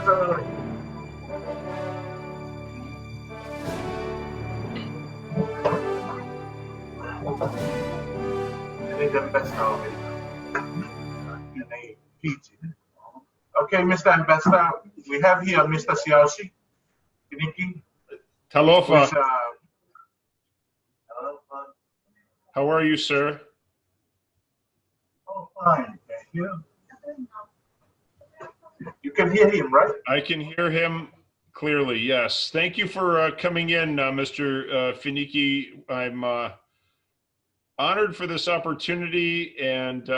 Sorry. Ambassador in Fiji. Okay, Mr. Ambassador, we have here Mr. Siaosi Finiki. Talofa. How are you, sir? Oh, fine, thank you. You can hear him, right? I can hear him clearly, yes. Thank you for coming in, Mr. Finiki. I'm honored for this opportunity and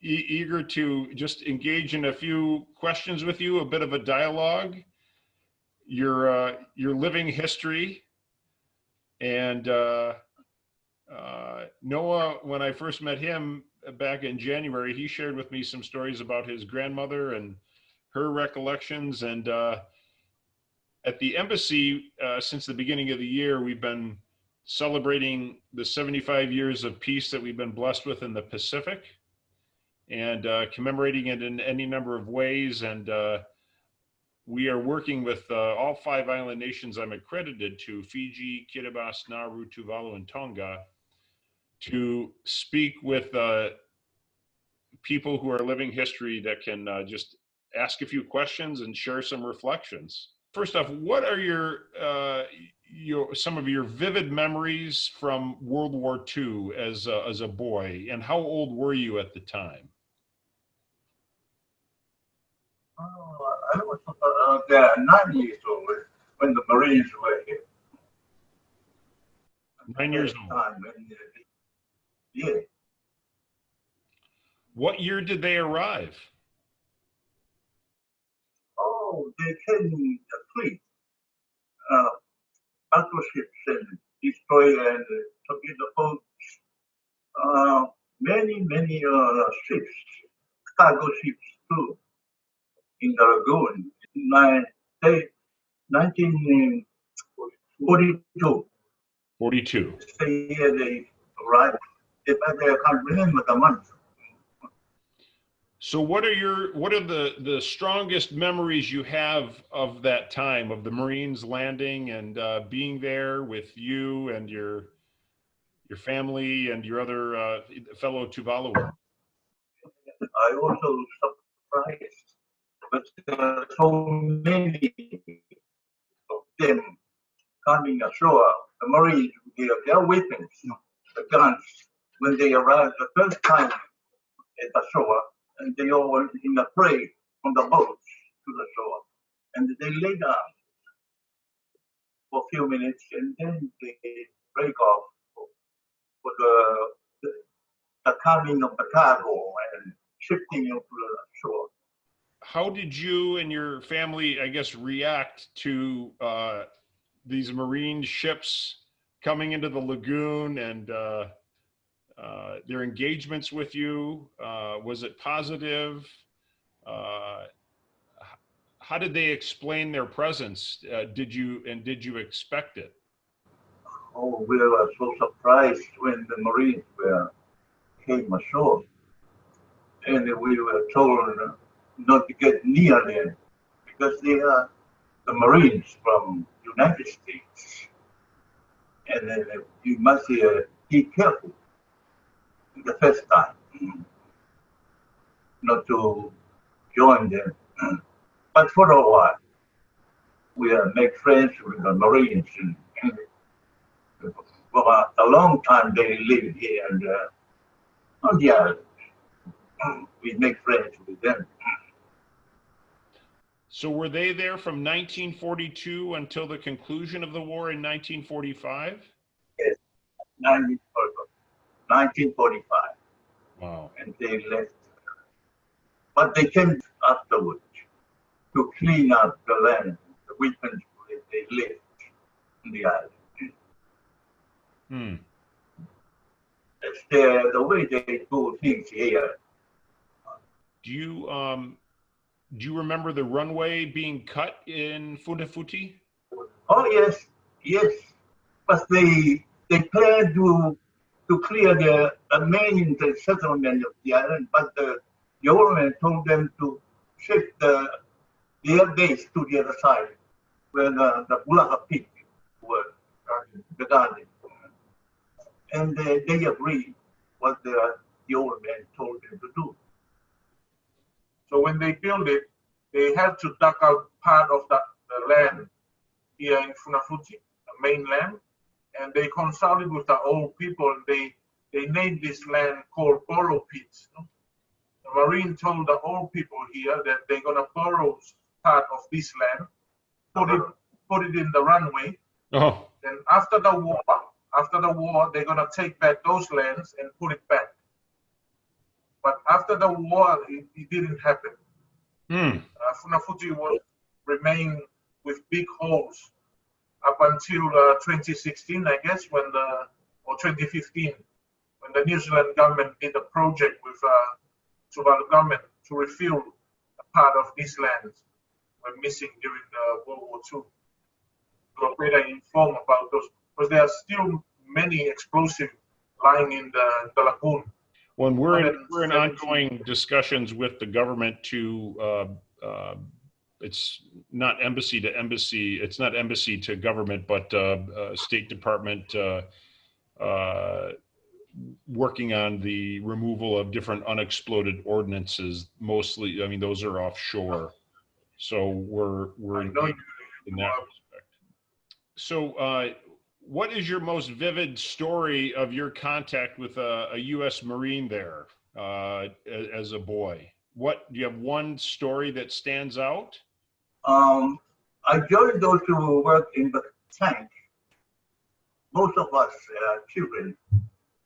eager to just engage in a few questions with you, a bit of a dialogue, your living history. And Noah, when I first met him back in January, he shared with me some stories about his grandmother and her recollections. And at the embassy, since the beginning of the year, we've been celebrating the 75 years of peace that we've been blessed with in the Pacific, and commemorating it in any number of ways. And we are working with all 5 island nations I'm accredited to, Fiji, Kiribati, Nauru, Tuvalu, and Tonga, to speak with people who are living history that can just ask a few questions and share some reflections. First off, what are some of your vivid memories from World War II as a boy, and how old were you at the time? I was there 9 years old when the Marines were here. 9 years old. Yeah. What year did they arrive? Oh, they came in the fleet, battleships and destroyer and torpedo boats, many ships, cargo ships too, in the lagoon. In 1942. 42. The year they arrived, but I can't remember the month. So what are the strongest memories you have of that time, of the Marines landing and being there with you and your family and your other fellow Tuvalu? I also surprised, but so many of them coming ashore. The Marines, their weapons, the guns, when they arrived the first time at the shore, and they all were in the prey from the boats to the shore. And they lay down for a few minutes, and then they break off for the coming of the cargo and shifting into the shore. How did you and your family, I guess, react to these Marine ships coming into the lagoon and their engagements with you? Was it positive? How did they explain their presence? Did you expect it? Oh, we were so surprised when the Marines came ashore, and we were told not to get near them because they are the Marines from United States, and you must be careful the first time not to join them. But for a while, we make friends with the Marines, and for a long time they lived here, and we make friends with them. So were they there from 1942 until the conclusion of the war in 1945? Yes, 1945. Wow. And they left. But they came afterwards to clean up the land, the weapons they left in the island. That's the way they do things here. Do you remember the runway being cut in Funafuti? Oh yes. But they planned to clear the main settlement of the island, but the government told them to shift the their base to the other side, where the Bulaga pig were guarding. And they agreed what the old man told them to do. So when they built it, they had to dug out part of the land here in Funafuti, the mainland, and they consulted with the old people. And they named this land called borrow pits. The Marine told the old people here that they're gonna borrow part of this land, put it in the runway. Oh. And after the war, they're gonna take back those lands and put it back. But after the war, it didn't happen. Funafuti will remain with big holes up until 2016, I guess, or 2015, when the New Zealand government did a project with Tuvalu government to refill a part of these lands were missing during World War II. So better informed about those, because there are still many explosives lying in the lagoon. When we're in ongoing discussions with the government to, it's not embassy to embassy, it's not embassy to government, but State Department working on the removal of different unexploded ordnances. Mostly, I mean, those are offshore. So we're in that respect. So what is your most vivid story of your contact with a U.S. Marine there as a boy? Do you have one story that stands out? I joined those who work in the tank. Most of us children,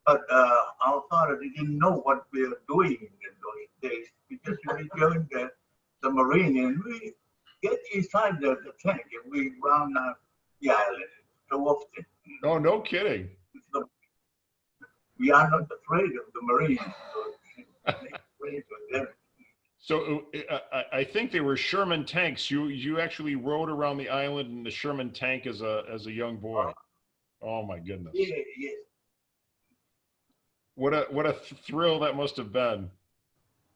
but our father didn't know what we were doing in those days, because we joined the Marine and we get inside the tank and we round the island so often. Oh, no kidding. We are not afraid of the Marines. So I think they were Sherman tanks. You actually rode around the island in the Sherman tank as a young boy. Oh my goodness. Yeah, yeah. What a thrill that must have been.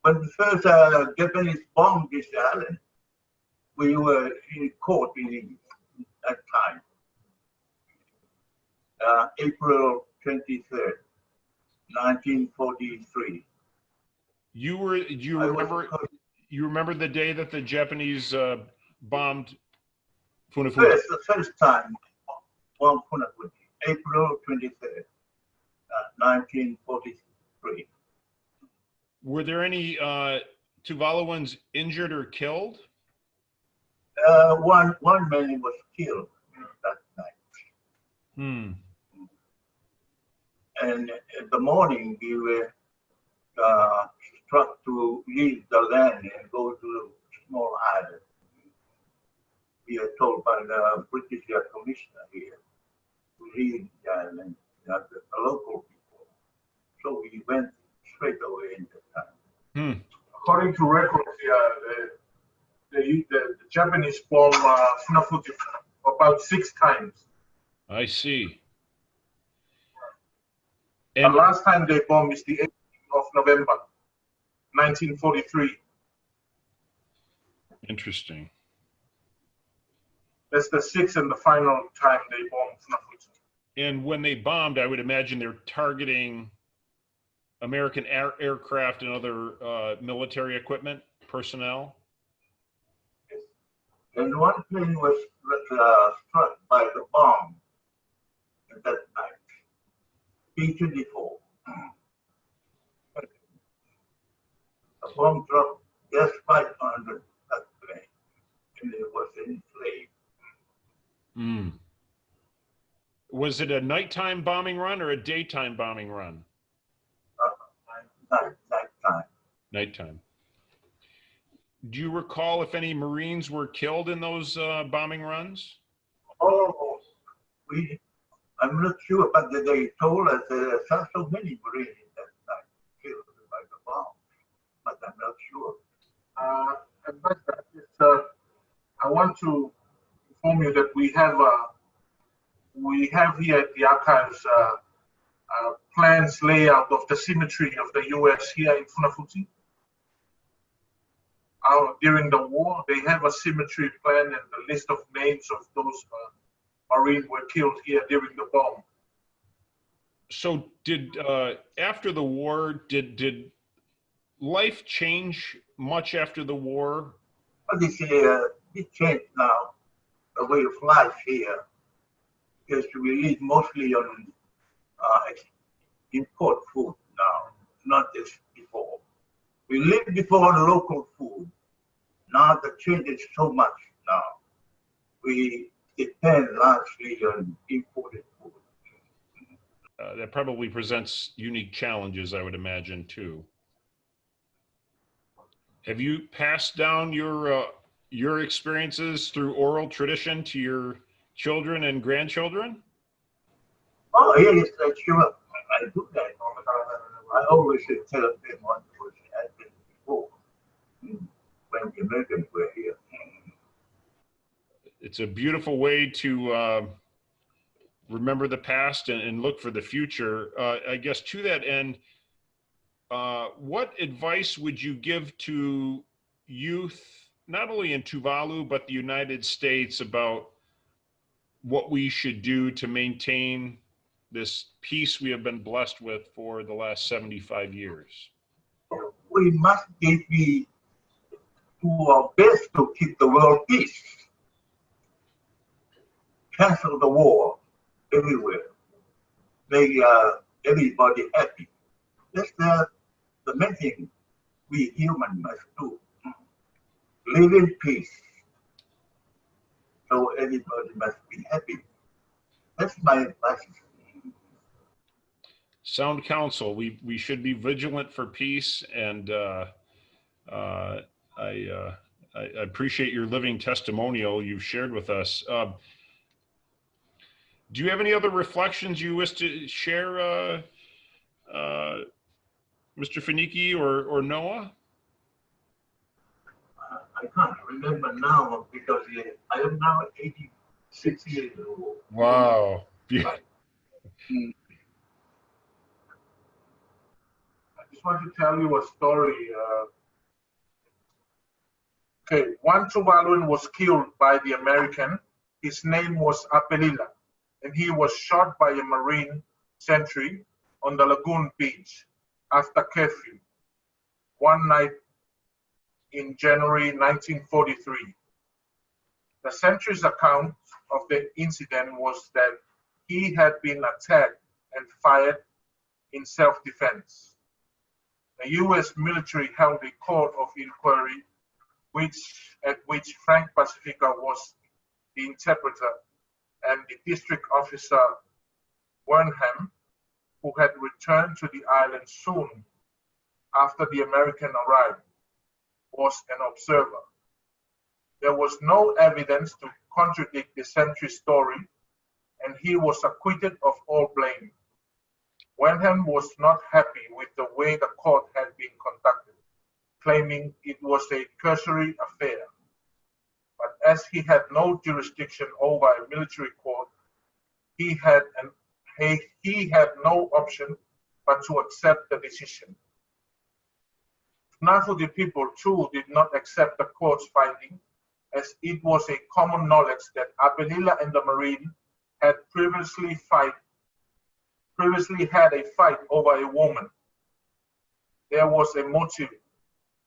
When the first Japanese bombed this island, we were in court in that time. April 23rd, 1943. You remember the day that the Japanese bombed Funafuti? The first time bombed Funafuti, April 23rd, 1943. Were there any Tuvaluans injured or killed? One man was killed that night. And in the morning, we were struck to leave the land and go to a small island. We are told by the British commissioner here to leave the island, the local people. So we went straight away in that time. According to records, the Japanese bombed Funafuti about 6 times. I see. And the last time they bombed is the 18th of November, 1943. Interesting. That's the 6th and the final time they bombed Funafuti. And when they bombed, I would imagine they're targeting American aircraft and other military equipment, personnel. Yes. And one plane was struck by the bomb at that night. P-24. The bomb dropped just 500 that plane, and it was in flames. Was it a nighttime bombing run or a daytime bombing run? Nighttime. Nighttime. Do you recall if any Marines were killed in those bombing runs? Oh, I'm not sure, but they told us there are so many Marines that night killed by the bomb, but I'm not sure. I want to inform you that we have here at the archives plans layout of the cemetery of the U.S. here in Funafuti. during the war. They have a cemetery plan and the list of names of those Marines were killed here during the bomb. So did after the war, did life change much after the war? But it changed now, the way of life here, because we live mostly on import food now, not as before. We lived before on local food. Now the change is so much now. We depend largely on imported food. That probably presents unique challenges, I would imagine, too. Have you passed down your experiences through oral tradition to your children and grandchildren? Oh, yes, sure. I do that. I always tell them what was happening before when the Americans were here. It's a beautiful way to remember the past and look for the future. I guess to that end, what advice would you give to youth, not only in Tuvalu, but the United States, about what we should do to maintain this peace we have been blessed with for the last 75 years? We must do our best to keep the world peace. Cancel the war everywhere. Make everybody happy. That's the main thing we humans must do. Live in peace. So everybody must be happy. That's my advice. Sound counsel. We should be vigilant for peace, and I appreciate your living testimonial you've shared with us. Do you have any other reflections you wish to share, Mr. Finiki or Noah? I can't remember now because I am now 86 years old. Wow. I just want to tell you a story. Okay, one Tuvaluan was killed by the American. His name was Apelila, and he was shot by a Marine sentry on the lagoon beach after curfew one night in January 1943. The sentry's account of the incident was that he had been attacked and fired in self-defense. The US military held a court of inquiry at which Frank Pacifica was the interpreter, and the district officer Wernham, who had returned to the island soon after the American arrived, was an observer. There was no evidence to contradict the sentry's story, and he was acquitted of all blame. Wenham was not happy with the way the court had been conducted, claiming it was a cursory affair. But as he had no jurisdiction over a military court, he had no option but to accept the decision. Tuvalu people too did not accept the court's finding, as it was a common knowledge that Apelila and the Marine had previously had a fight over a woman. There was a motive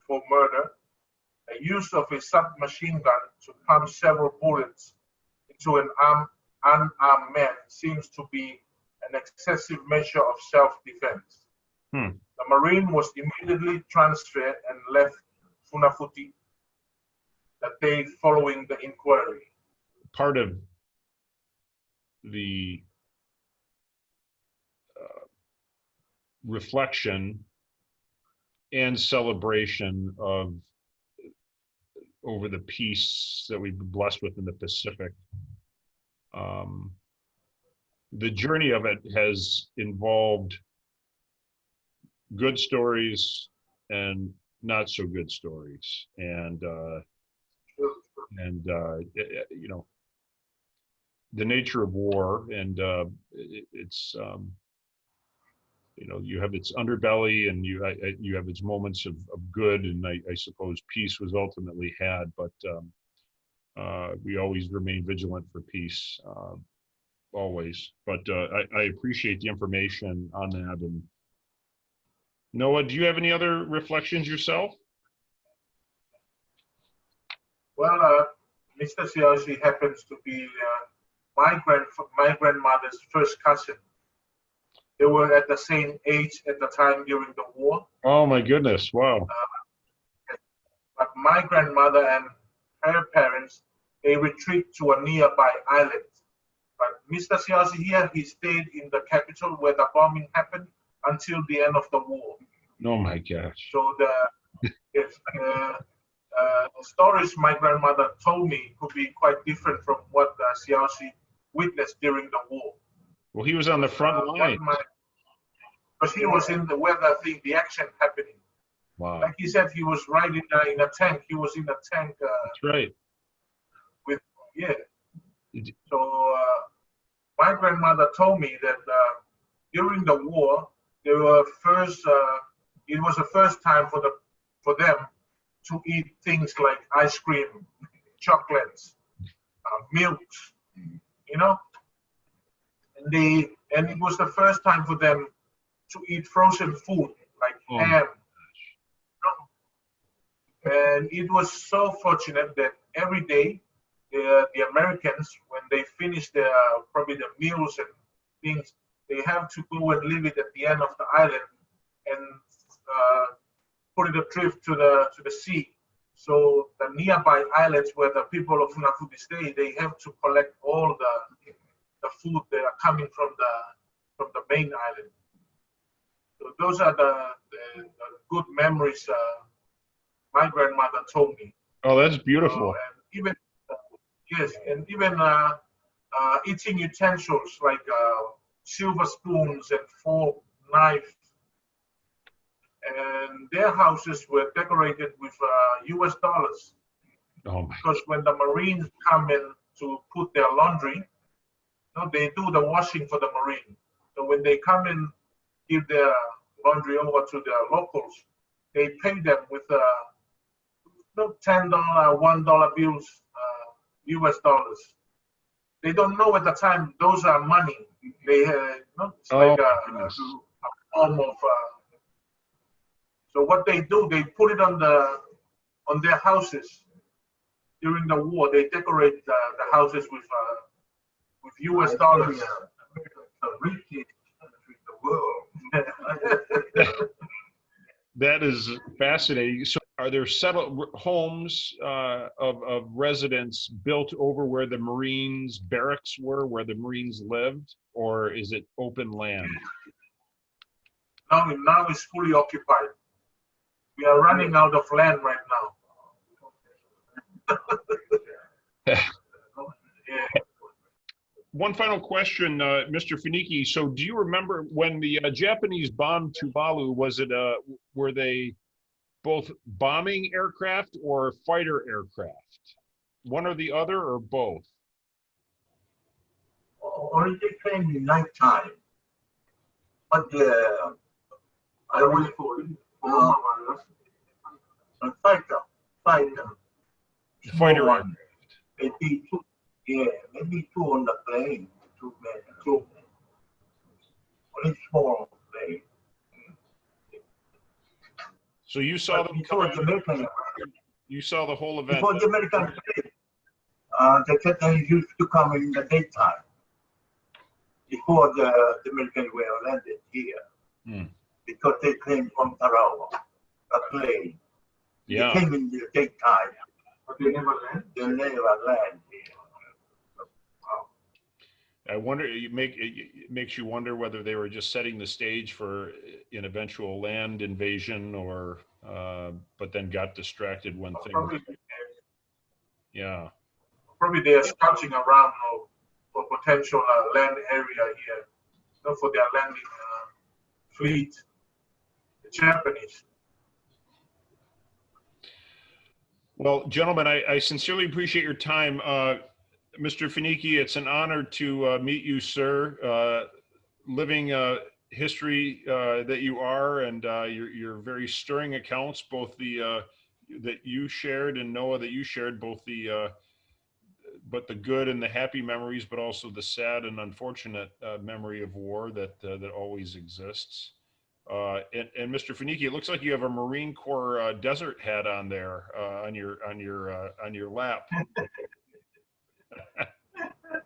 for murder. The use of a submachine gun to pump several bullets into an unarmed man seems to be an excessive measure of self-defense. The Marine was immediately transferred and left Funafuti the day following the inquiry. Part of the reflection and celebration of over the peace that we've been blessed with in the Pacific. The journey of it has involved good stories and not so good stories, and you know, the nature of war, and it's you know, you have its underbelly and you have its moments of good, and I suppose peace was ultimately had, but we always remain vigilant for peace, always. But I appreciate the information on that. And Noah, do you have any other reflections yourself? Well, Mr. Siaosi happens to be my grandmother's first cousin. They were at the same age at the time during the war. Oh my goodness! Wow. But my grandmother and her parents, they retreat to a nearby island. But Mr. Siaosi here, he stayed in the capital where the bombing happened until the end of the war. Oh my gosh. So the stories my grandmother told me could be quite different from what Siaosi witnessed during the war. Well, he was on the front line. Because he was in where the action happening. Wow. Like he said, he was riding in a tank. He was in a tank. That's right. So my grandmother told me that during the war, they were first. It was the first time for them to eat things like ice cream, chocolates, milks, you know, and it was the first time for them to eat frozen food like ham. And it was so fortunate that every day the Americans, when they finish their probably the meals and things, they have to go and leave it at the end of the island and put it adrift to the sea. So the nearby islands where the people of Funafuti stay, they have to collect all the food that are coming from the main island. So those are the good memories my grandmother told me. Oh, that's beautiful. And even even eating utensils like silver spoons and fork, knife, and their houses were decorated with US dollars. Oh my. Because when the Marines come in to put their laundry, they do the washing for the Marine. So when they come in, give their laundry over to the locals, they pay them with $10, $1 bills, US dollars. They don't know at the time those are money. They it's like a form of. So what they do, they put it on their houses during the war. They decorate the houses with US dollars. The richest country in the world. That is fascinating. So, are there settled homes of residents built over where the Marines' barracks were, where the Marines lived, or is it open land? Now it's fully occupied. We are running out of land right now. Yeah. One final question, Mr. Finiki. So, do you remember when the Japanese bombed Tuvalu? Were they both bombing aircraft or fighter aircraft? One or the other, or both? Only they came in nighttime, but I was for a fighter. Fighter one. Maybe two. Yeah, maybe two on the plane. Two. Only small plane. So you saw them before the American. You saw the whole event. Before the American, they used to come in the daytime. Before the Americans were landed here, because they came from Tarawa, a plane. Yeah. They came in the daytime. But they never land. They never land here. Wow. I wonder. It makes you wonder whether they were just setting the stage for an eventual land invasion, or but then got distracted when things. Probably, yeah. Probably they are scouting around for potential land area here, for their landing fleet. The Japanese. Well, gentlemen, I sincerely appreciate your time. Mr. Finiki, it's an honor to meet you, sir. Living history that you are, and your very stirring accounts, both the that you shared and Noah that you shared, both the but the good and the happy memories, but also the sad and unfortunate memory of war that that always exists. And Mr. Finiki, it looks like you have a Marine Corps desert hat on there on your lap.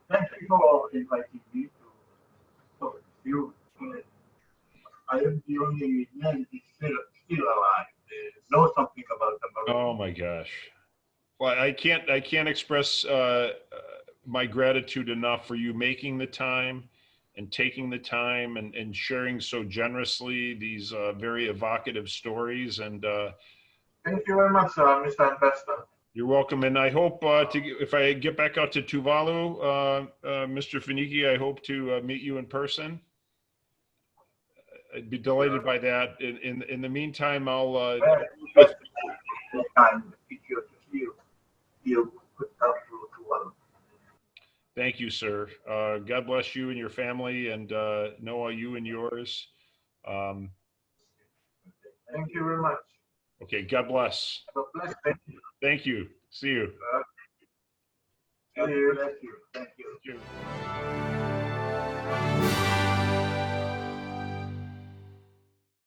Thank you for inviting me to talk with you. I am the only man still alive. Know something about the Marine. Oh my gosh. Well, I can't express my gratitude enough for you making the time and taking the time and sharing so generously these very evocative stories. And Thank you very much, Mr. Ambassador. you're welcome. And I hope if I get back out to Tuvalu, Mr. Finiki, I hope to meet you in person. I'd be delighted by that. In the meantime, I'll. Thank you, sir. God bless you and your family, and Noah, you and yours. Thank you very much. Okay, God bless. God bless. Thank you. Thank you. See you. See you. Thank you. Thank you. Thank you.